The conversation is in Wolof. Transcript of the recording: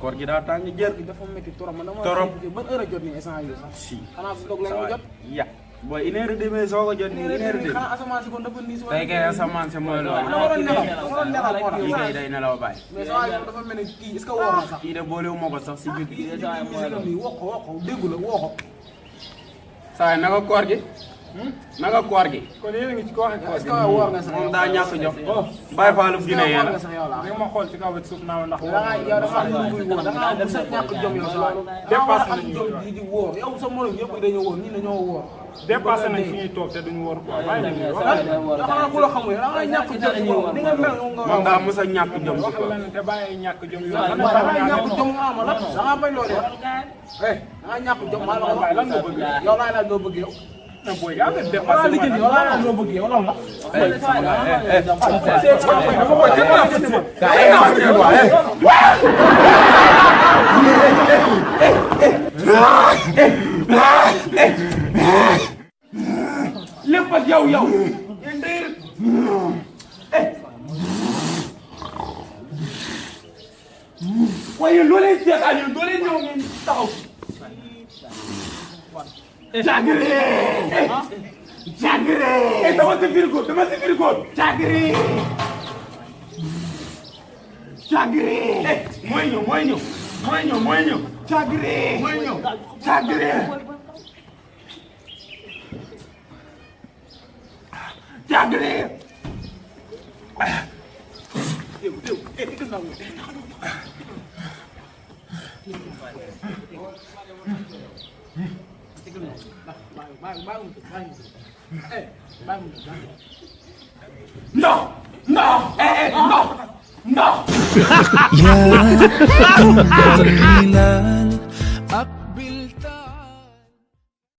koor gi daa tàng jër. dafa métti trop man dama. trop ban heure a jot nii instant yii sax. si xanaa su doog la ñu jot. ya booy une heure et demie soo ko jot nii une heure et demie. xanaa asamaan si kon dafa nii si. tey kay asamaan si mooy loolu. dama waroon nelaw kii kay day nelaw bàyyi. mais saa yi dafa mel ni kii est-ce que woo na sax. kii de boolewu ma ko sax si biir. kii nii woo ko déggu la woo ko. saa yi naka koor gi. naka koor gi. kon yéen a ngi ci koor gi. est-ce que woor nga sax moom daa ñàkk jox. bàyyi faalu Guinée yéen a. da ma xool ci kaw suuf naa ndax. yow dafa am lu muy wóor da ngaa am sa ñàkk jom yow saa dépassé am jom di wóor yow sa morom yëpp dañoo wóor ñii dañoo wóor. dépassé nañ fi ñuy toog te duñu wóor quoi bàyyi nañu wóor. da xanaa ku la xamul da ngay ñàkk jom ni nga mel moom daa mos a ñàkk jom si quoi. te bàyyi ñàkk jom yu da ngay ñàkk jom nga am la da ngaa bañ loolu yow. da ngay ñàkk jom maa la ko wax lan nga bëgg yow laay laaj loo bëgg yow. na booy yaa ngi dépassé li jënd yow laay laaj loo bëgg yow lan la. lépp ak yow yow. waaye loo leen seetaan yow doo leen ñëw ngeen taxaw. Jagre. Jagre. dama si biir góor dama si biir góor. Jagre. Jagre. mooy ñëw mooy ñëw. mooy ñëw mooy ñëw. Jagre. mooy ñëw. Jagre. Jagre. No, no, no, no. Ya